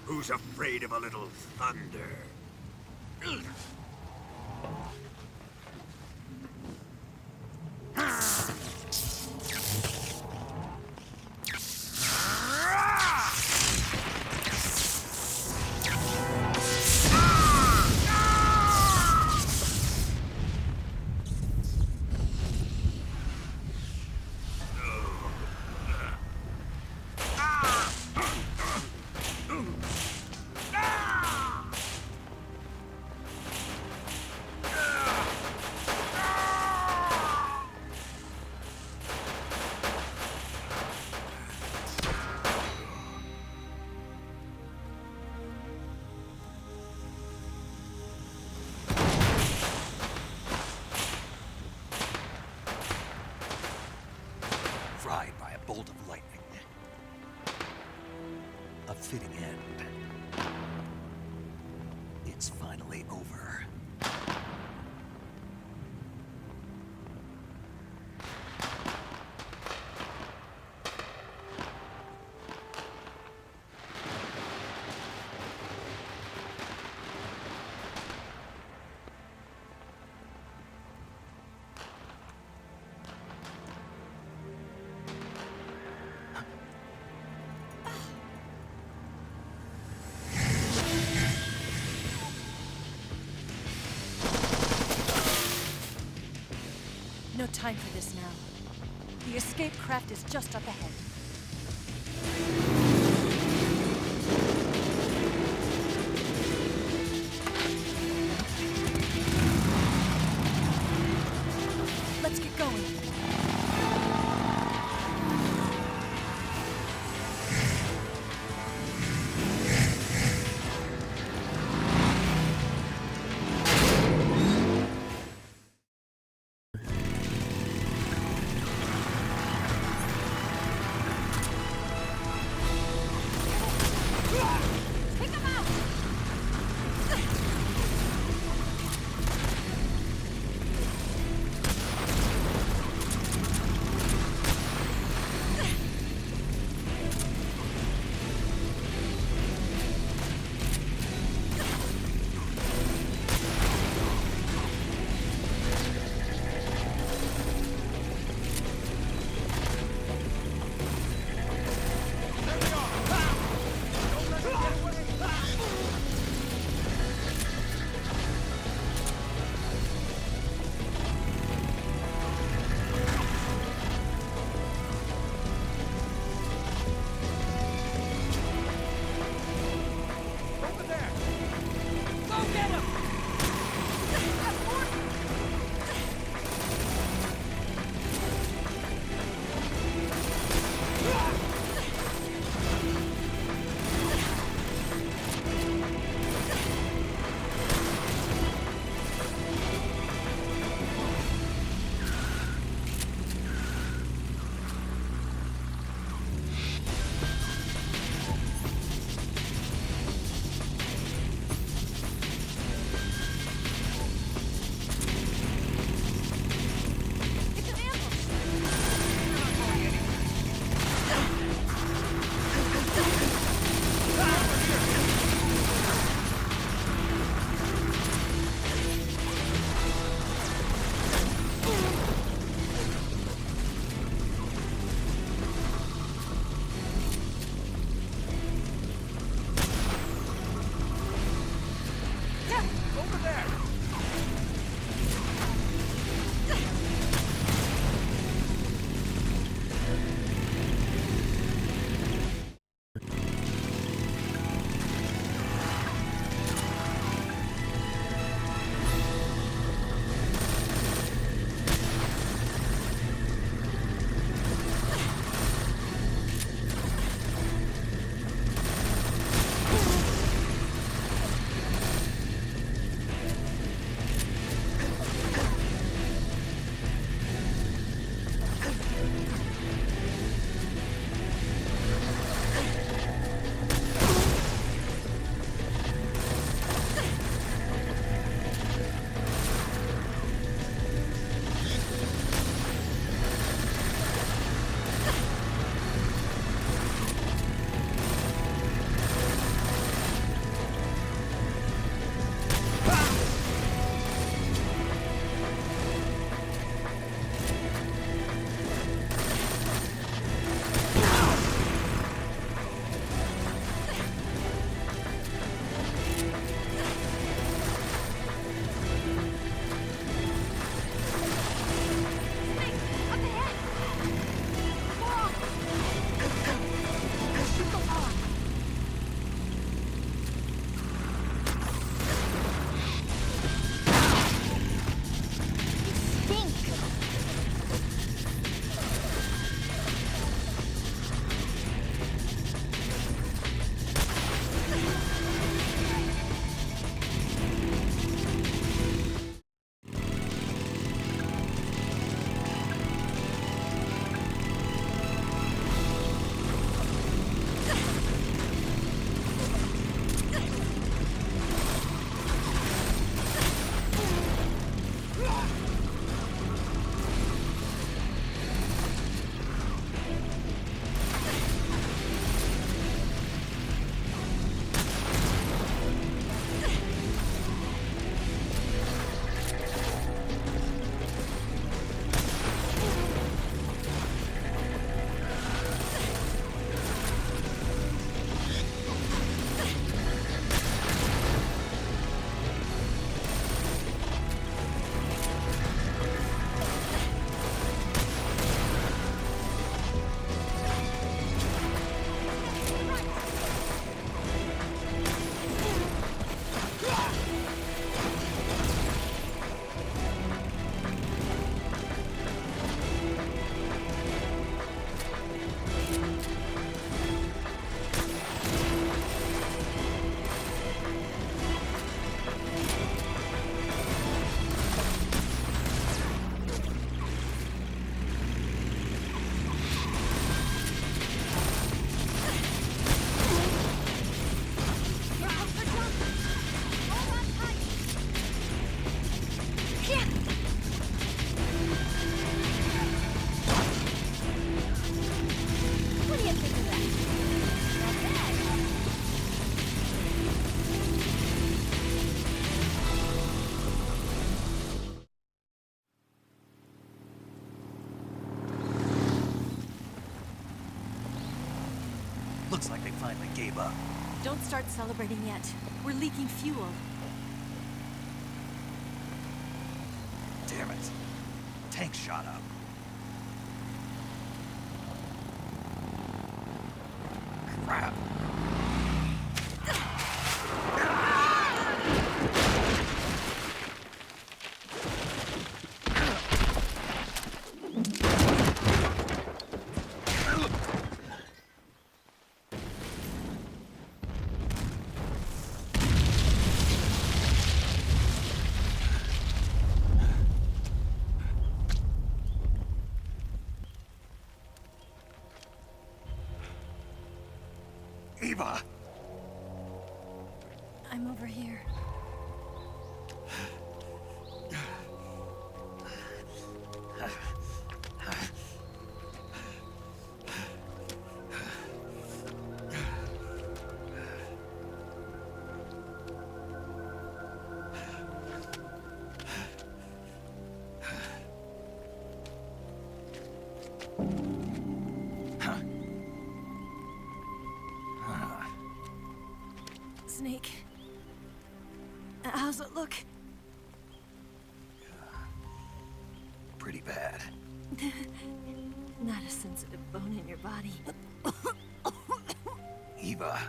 Who's afraid of a little thunder? Fried by a bolt of lightning. A fitting end. It's finally over. No time for this now. The escape craft is just up ahead. Let's get going. Looks like they finally gave up. Don't start celebrating yet. We're leaking fuel. Damn it. Tank shot up. Crap. Eva! I'm over here. Snake. How's it look? Pretty bad. Not a sensitive bone in your body. Eva,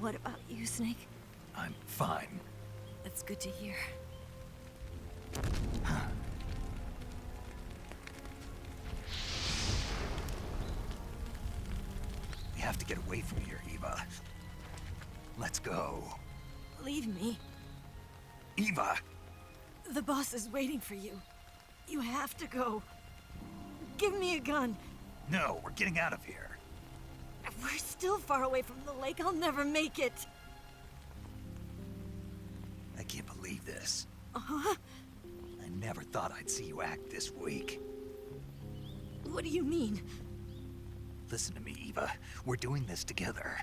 What about you, Snake? I'm fine. That's good to hear. We have to get away from here, Eva. Let's go. Leave me. Eva! The boss is waiting for you. You have to go. Give me a gun. No, we're getting out of here. We're still far away from the lake. I'll never make it. I can't believe this. Uh-huh. I never thought I'd see you act this weak. What do you mean? Listen to me, Eva. We're doing this together.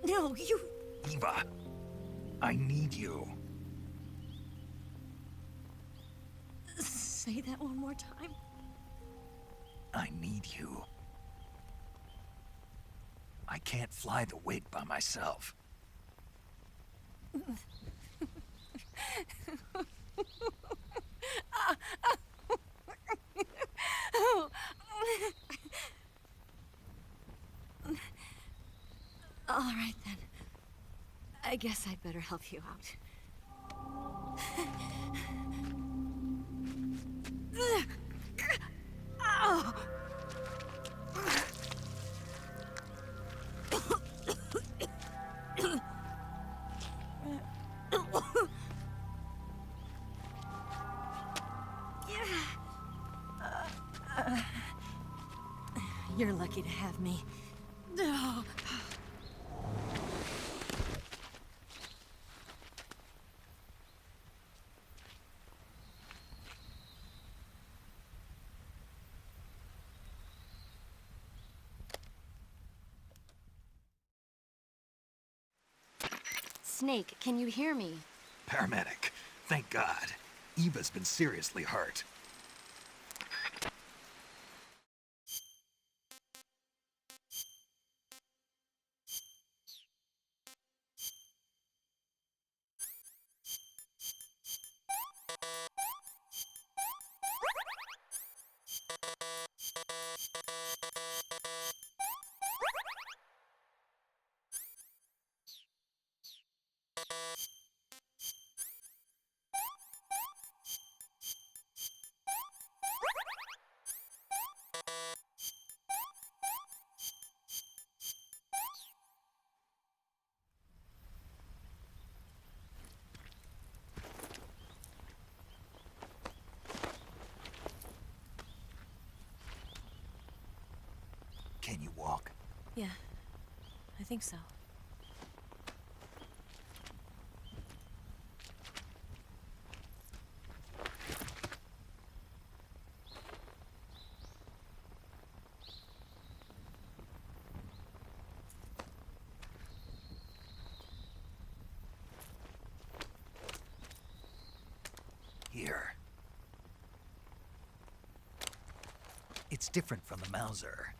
No, you... Eva, I need you. Say that one more time. I need you. I can't fly the wig by myself. All right, then. I guess I'd better help you out. Ow! You're lucky to have me. No. Snake, can you hear me? Paramedic, thank God. Eva's been seriously hurt. Can you walk? Yeah, I think so. Here. It's different from the Mauser.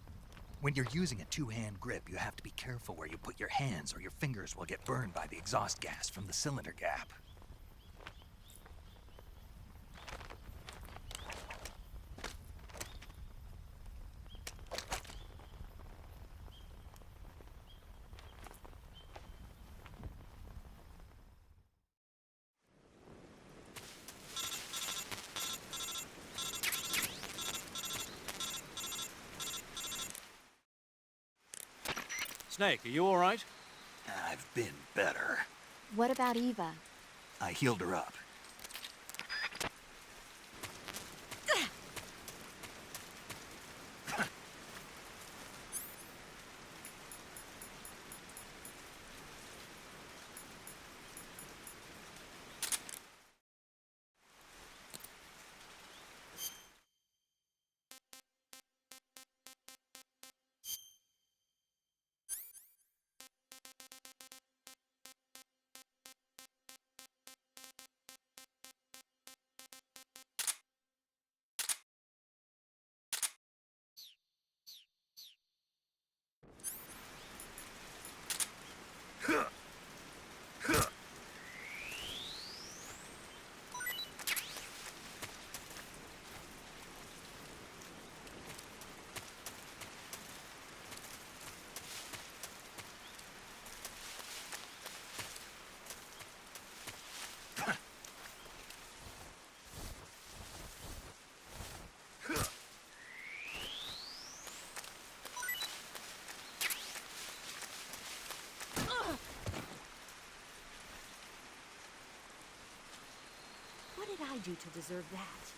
When you're using a two-hand grip, you have to be careful where you put your hands or your fingers will get burned by the exhaust gas from the cylinder gap. Snake, are you all right? I've been better. What about Eva? I healed her up. What did I do to deserve that?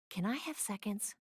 Can I have seconds?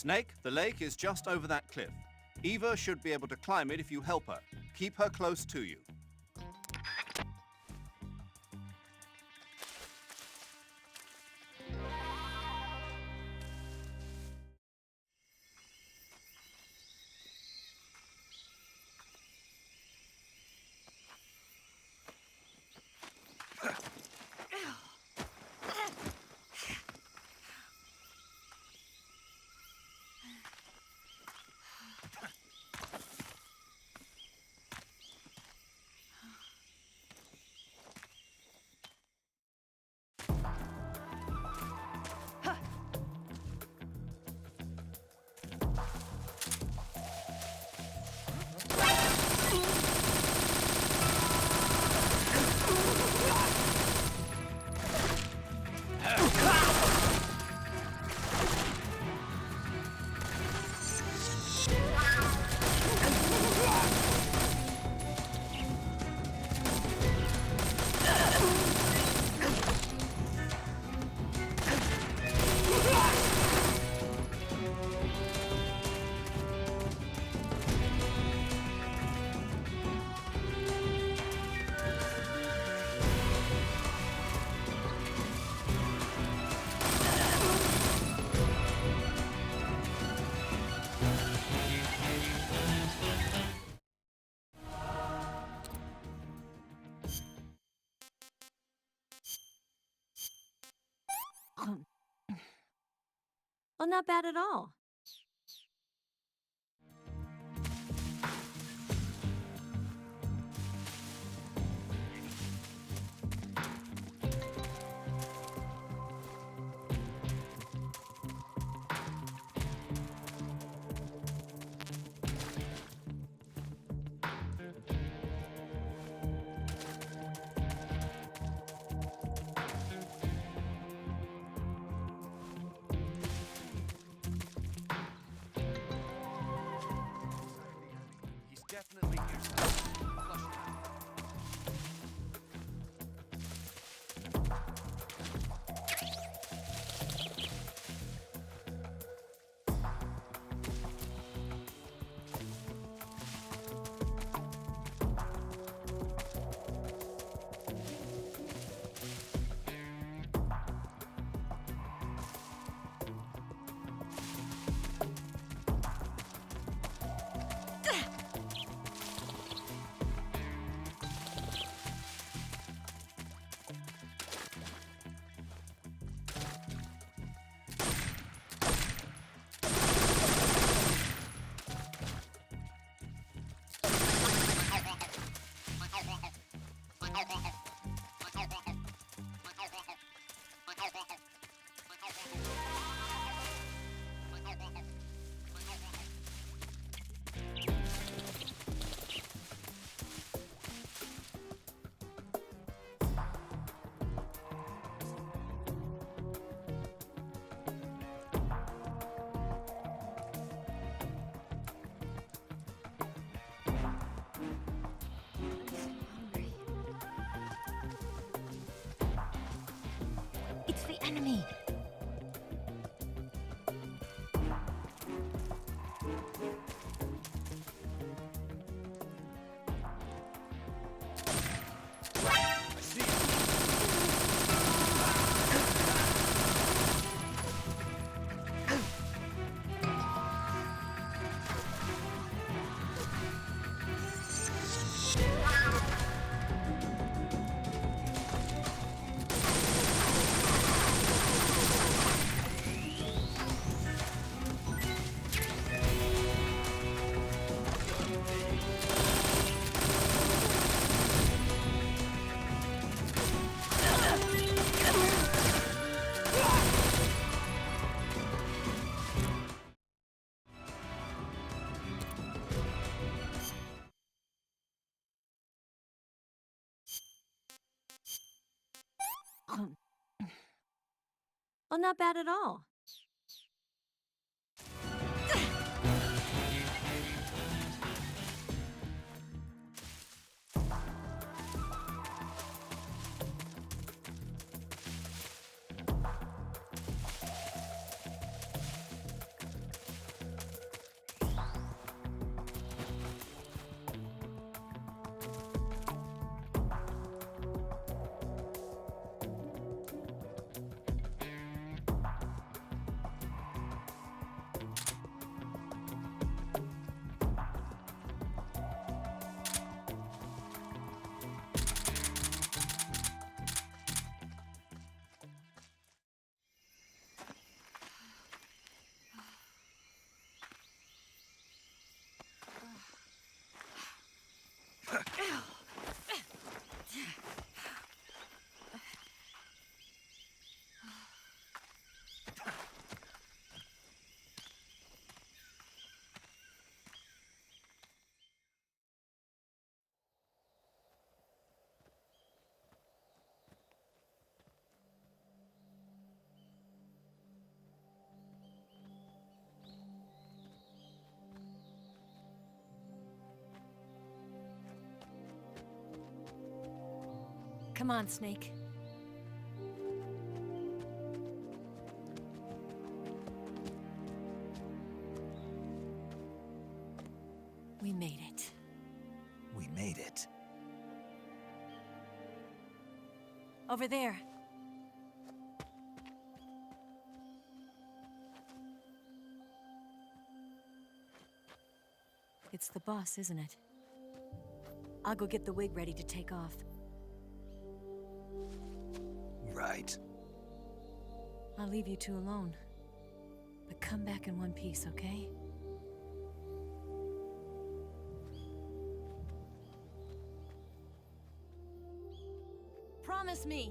Snake, the lake is just over that cliff. Eva should be able to climb it if you help her. Keep her close to you. Well, not bad at all. He's definitely here. Flush him out. It's the enemy. I see him. Well, not bad at all. Come on, Snake. We made it. We made it. Over there. It's the boss, isn't it? I'll go get the wig ready to take off. Right. I'll leave you two alone. But come back in one piece, okay? Promise me!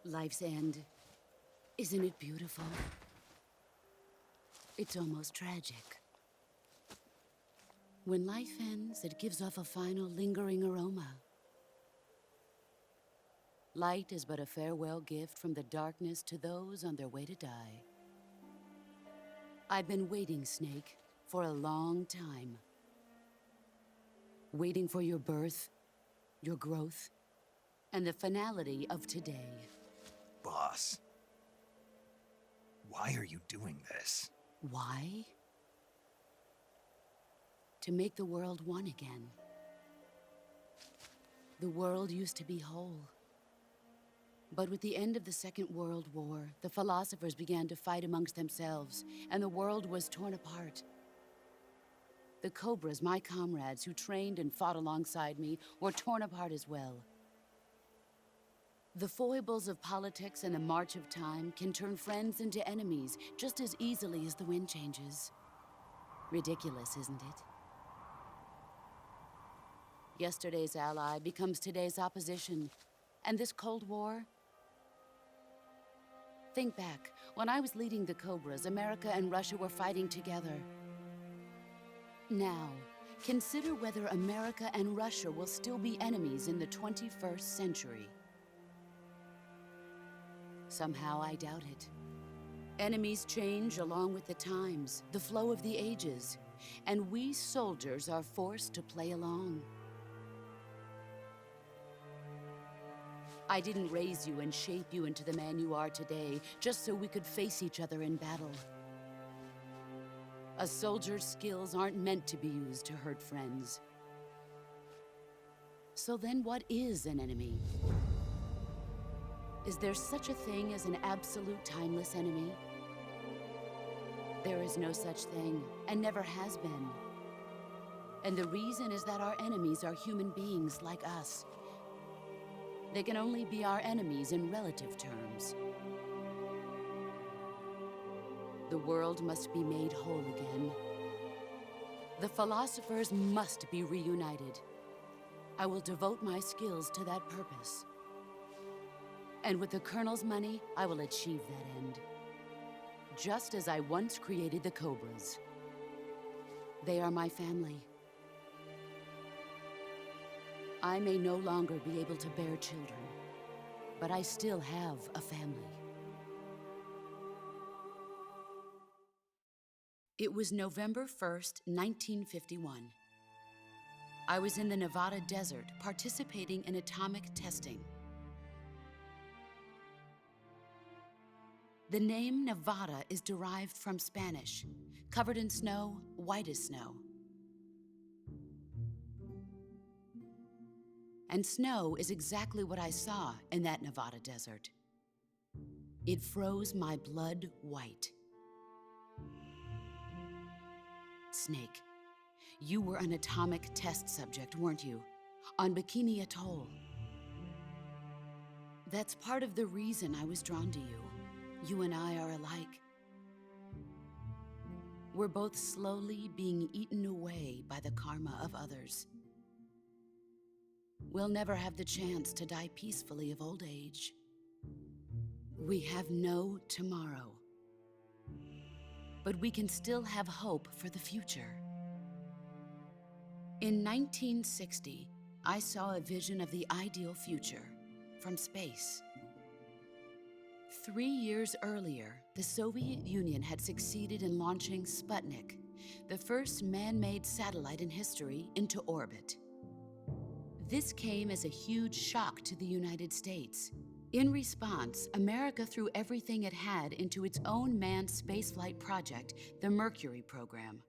Life's end. Isn't it beautiful? It's almost tragic. When life ends, it gives off a final lingering aroma. Light is but a farewell gift from the darkness to those on their way to die. I've been waiting, Snake, for a long time. Waiting for your birth, your growth, and the finality of today. Boss. Why are you doing this? Why? To make the world one again. The world used to be whole. But with the end of the Second World War, the philosophers began to fight amongst themselves, and the world was torn apart. The Cobras, my comrades who trained and fought alongside me, were torn apart as well. The foibles of politics and the march of time can turn friends into enemies just as easily as the wind changes. Ridiculous, isn't it? Yesterday's ally becomes today's opposition, and this Cold War? Think back. When I was leading the Cobras, America and Russia were fighting together. Now, consider whether America and Russia will still be enemies in the 21st century. Somehow I doubt it. Enemies change along with the times, the flow of the ages, and we soldiers are forced to play along. I didn't raise you and shape you into the man you are today just so we could face each other in battle. A soldier's skills aren't meant to be used to hurt friends. So then what is an enemy? Is there such a thing as an absolute timeless enemy? There is no such thing, and never has been. And the reason is that our enemies are human beings like us. They can only be our enemies in relative terms. The world must be made whole again. The philosophers must be reunited. I will devote my skills to that purpose. And with the Colonel's money, I will achieve that end. Just as I once created the Cobras. They are my family. I may no longer be able to bear children, but I still have a family. It was November 1st, 1951. I was in the Nevada desert participating in atomic testing. The name Nevada is derived from Spanish, covered in snow, white as snow. And snow is exactly what I saw in that Nevada desert. It froze my blood white. Snake, you were an atomic test subject, weren't you? On Bikini Atoll. That's part of the reason I was drawn to you. You and I are alike. We're both slowly being eaten away by the karma of others. we'll never have the chance to die peacefully of old age. We have no tomorrow. But we can still have hope for the future. In 1960, I saw a vision of the ideal future from space. 3 years earlier, the Soviet Union had succeeded in launching Sputnik, the first man-made satellite in history, into orbit. This came as a huge shock to the United States. In response, America threw everything it had into its own manned spaceflight project, the Mercury program.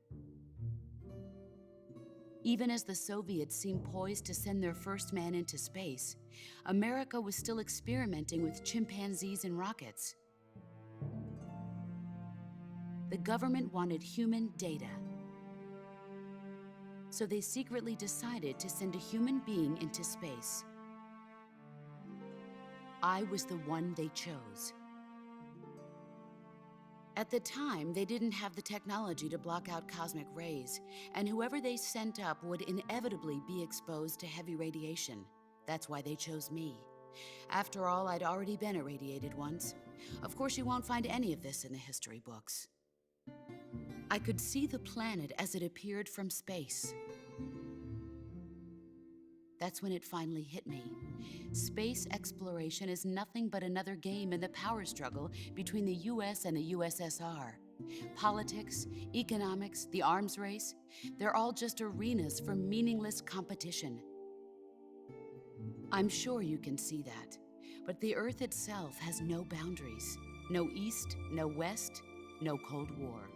Even as the Soviets seemed poised to send their first man into space, America was still experimenting with chimpanzees and rockets. The government wanted human data. So they secretly decided to send a human being into space. I was the one they chose. At the time, they didn't have the technology to block out cosmic rays, and whoever they sent up would inevitably be exposed to heavy radiation. That's why they chose me. After all, I'd already been irradiated once. Of course, you won't find any of this in the history books. I could see the planet as it appeared from space. That's when it finally hit me. Space exploration is nothing but another game in the power struggle between the US and the USSR. Politics, economics, the arms race, they're all just arenas for meaningless competition. I'm sure you can see that, but the Earth itself has no boundaries. No East, no West, no Cold War.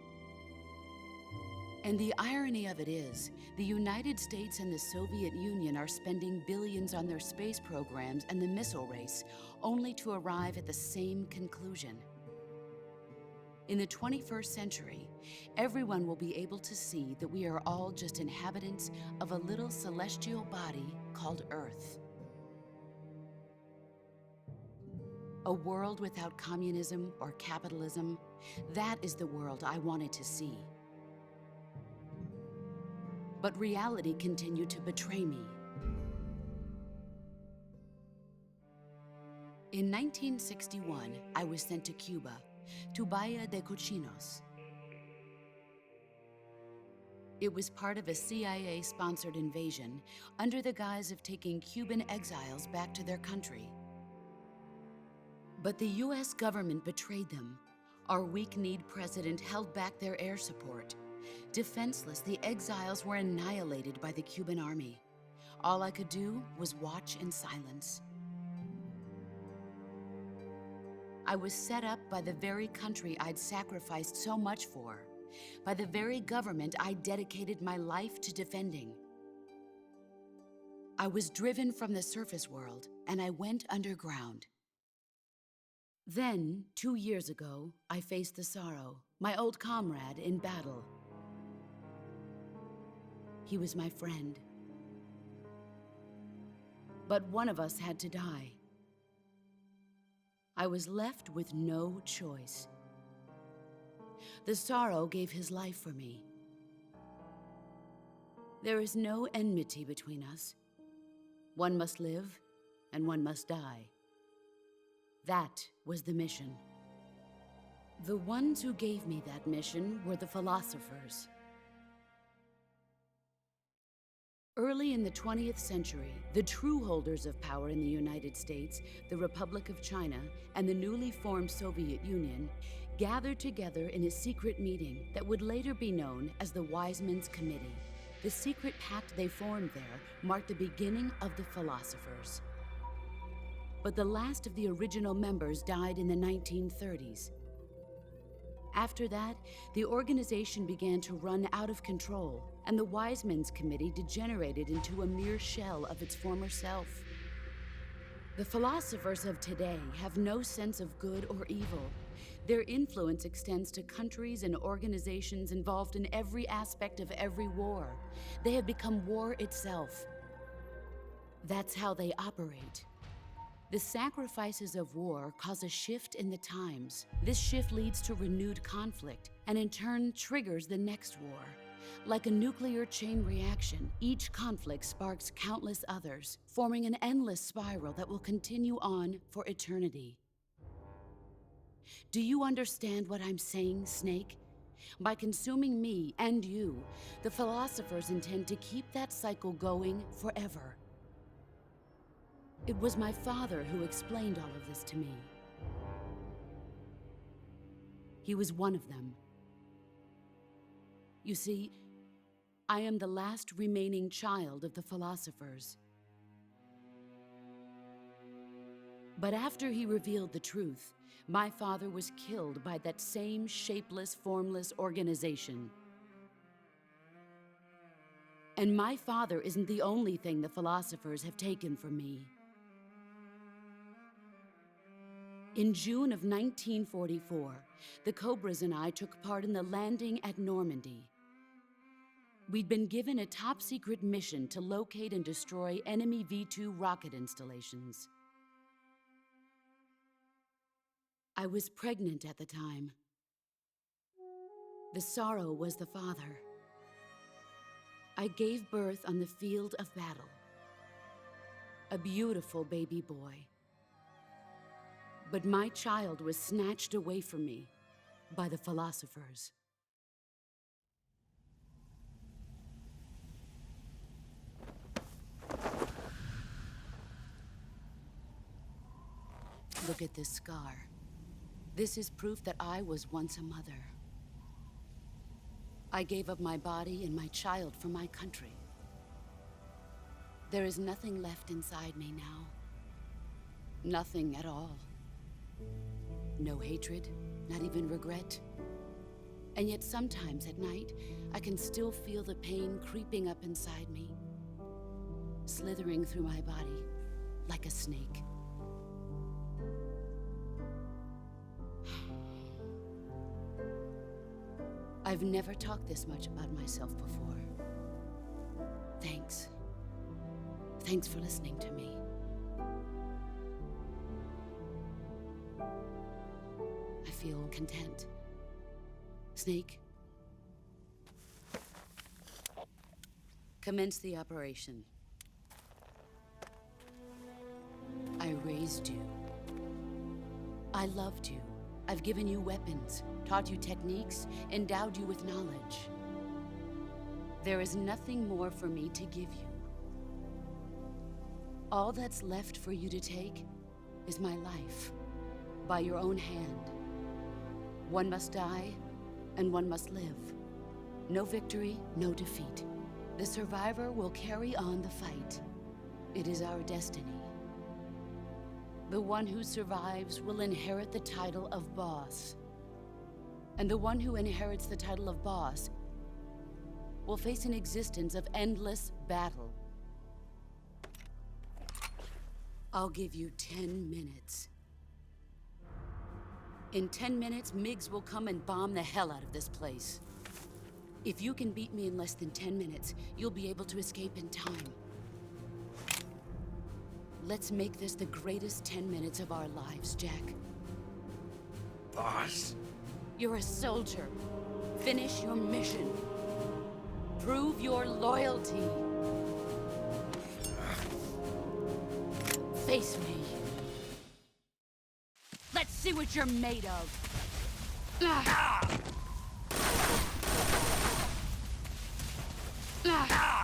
And the irony of it is, the United States and the Soviet Union are spending billions on their space programs and the missile race, only to arrive at the same conclusion. In the 21st century, everyone will be able to see that we are all just inhabitants of a little celestial body called Earth. A world without communism or capitalism, that is the world I wanted to see. But reality continued to betray me. In 1961, I was sent to Cuba, to Bahia de Cochinos. It was part of a CIA-sponsored invasion under the guise of taking Cuban exiles back to their country. But the US government betrayed them. Our weak-kneed president held back their air support. Defenseless, the exiles were annihilated by the Cuban army. All I could do was watch in silence. I was set up by the very country I'd sacrificed so much for, by the very government I dedicated my life to defending. I was driven from the surface world, and I went underground. Then, 2 years ago, I faced the Sorrow, my old comrade in battle. He was my friend. But one of us had to die. I was left with no choice. The Sorrow gave his life for me. There is no enmity between us. One must live, and one must die. That was the mission. The ones who gave me that mission were the philosophers. Early in the 20th century, the true holders of power in the United States, the Republic of China, and the newly formed Soviet Union gathered together in a secret meeting that would later be known as the Wiseman's Committee. The secret pact they formed there marked the beginning of the philosophers. But the last of the original members died in the 1930s. After that, the organization began to run out of control, and the Wiseman's Committee degenerated into a mere shell of its former self. The philosophers of today have no sense of good or evil. Their influence extends to countries and organizations involved in every aspect of every war. They have become war itself. That's how they operate. The sacrifices of war cause a shift in the times. This shift leads to renewed conflict, and in turn triggers the next war. Like a nuclear chain reaction, each conflict sparks countless others, forming an endless spiral that will continue on for eternity. Do you understand what I'm saying, Snake? By consuming me and you, the philosophers intend to keep that cycle going forever. It was my father who explained all of this to me. He was one of them. You see, I am the last remaining child of the philosophers. But after he revealed the truth, my father was killed by that same shapeless, formless organization. And my father isn't the only thing the philosophers have taken from me. In June of 1944, the Cobras and I took part in the landing at Normandy. We'd been given a top-secret mission to locate and destroy enemy V-2 rocket installations. I was pregnant at the time. The sorrow was the father. I gave birth on the field of battle. A beautiful baby boy. But my child was snatched away from me by the philosophers. Look at this scar. This is proof that I was once a mother. I gave up my body and my child for my country. There is nothing left inside me now. Nothing at all. No hatred, not even regret. And yet sometimes at night, I can still feel the pain creeping up inside me, slithering through my body like a snake. I've never talked this much about myself before. Thanks. Thanks for listening to me. I feel content. Snake, commence the operation. I raised you. I loved you. I've given you weapons, taught you techniques, endowed you with knowledge. There is nothing more for me to give you. All that's left for you to take is my life, by your own hand. One must die, and one must live. No victory, no defeat. The survivor will carry on the fight. It is our destiny. The one who survives will inherit the title of boss. And the one who inherits the title of boss will face an existence of endless battle. I'll give you 10 minutes. In 10 minutes, MiGs will come and bomb the hell out of this place. If you can beat me in less than 10 minutes, you'll be able to escape in time. Let's make this the greatest 10 minutes of our lives, Jack. Boss? You're a soldier. Finish your mission. Prove your loyalty. Face me. Let's see what you're made of. Ah! Ah!